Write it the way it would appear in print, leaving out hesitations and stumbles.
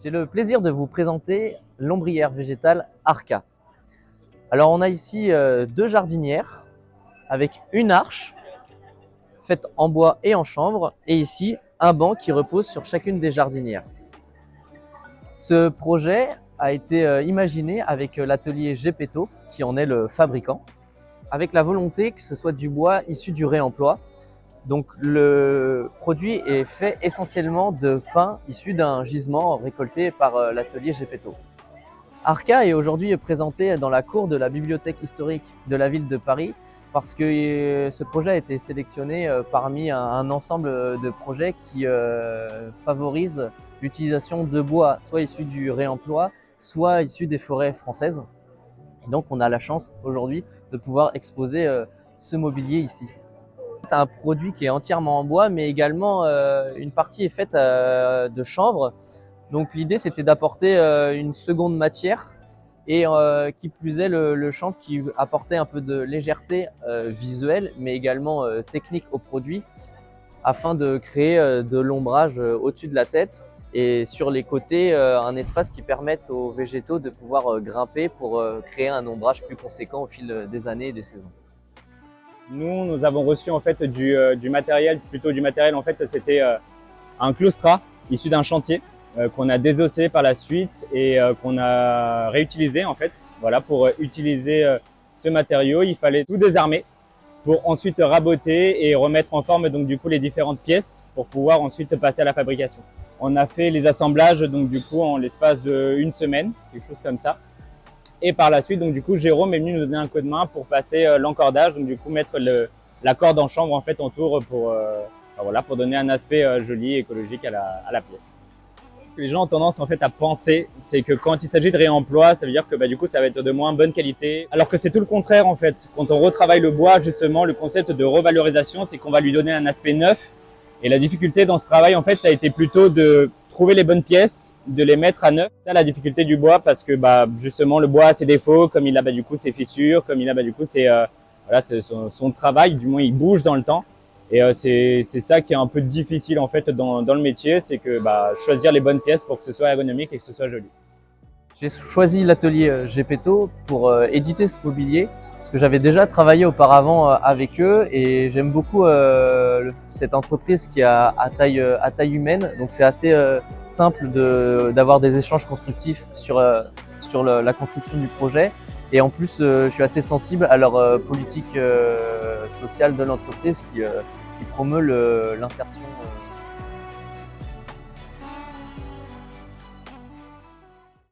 J'ai le plaisir de vous présenter l'ombrière végétale Arca. Alors on a ici deux jardinières avec une arche faite en bois et en chanvre et ici un banc qui repose sur chacune des jardinières. Ce projet a été imaginé avec l'atelier Gepetto qui en est le fabricant, avec la volonté que ce soit du bois issu du réemploi. Donc le produit est fait essentiellement de pin issu d'un gisement récolté par l'atelier Gepetto. Arca est aujourd'hui présenté dans la cour de la bibliothèque historique de la ville de Paris parce que ce projet a été sélectionné parmi un ensemble de projets qui favorisent l'utilisation de bois soit issu du réemploi, soit issu des forêts françaises. Et donc on a la chance aujourd'hui de pouvoir exposer ce mobilier ici. C'est un produit qui est entièrement en bois, mais également une partie est faite de chanvre. Donc l'idée c'était d'apporter une seconde matière et qui plus est le chanvre qui apportait un peu de légèreté visuelle, mais également technique au produit, afin de créer de l'ombrage au-dessus de la tête et sur les côtés un espace qui permette aux végétaux de pouvoir grimper pour créer un ombrage plus conséquent au fil des années et des saisons. Nous avons reçu en fait du matériel, en fait c'était un claustrat issu d'un chantier qu'on a désossé par la suite et qu'on a réutilisé en fait. Voilà, pour utiliser ce matériau, il fallait tout désarmer pour ensuite raboter et remettre en forme donc du coup les différentes pièces pour pouvoir ensuite passer à la fabrication. On a fait les assemblages donc du coup en l'espace d'une semaine, quelque chose comme ça. Et par la suite, donc du coup, Jérôme est venu nous donner un coup de main pour passer l'encordage, donc du coup mettre la corde en chanvre en fait autour pour voilà, pour donner un aspect joli et écologique à la pièce. Ce que les gens ont tendance en fait à penser, c'est que quand il s'agit de réemploi, ça veut dire que du coup ça va être de moins bonne qualité, alors que c'est tout le contraire en fait. Quand on retravaille le bois, justement, le concept de revalorisation, c'est qu'on va lui donner un aspect neuf. Et la difficulté dans ce travail, en fait, ça a été plutôt de trouver les bonnes pièces, de les mettre à neuf. C'est ça la difficulté du bois, parce que justement le bois a ses défauts, comme il a du coup ses fissures, comme il a du coup voilà, son travail, du moins il bouge dans le temps. Et c'est ça qui est un peu difficile en fait dans le métier, c'est que choisir les bonnes pièces pour que ce soit ergonomique et que ce soit joli. J'ai choisi l'atelier Gepetto pour éditer ce mobilier parce que j'avais déjà travaillé auparavant avec eux et j'aime beaucoup cette entreprise qui est à taille humaine. Donc c'est assez simple d'avoir des échanges constructifs sur la construction du projet. Et en plus, je suis assez sensible à leur politique sociale de l'entreprise qui promeut l'insertion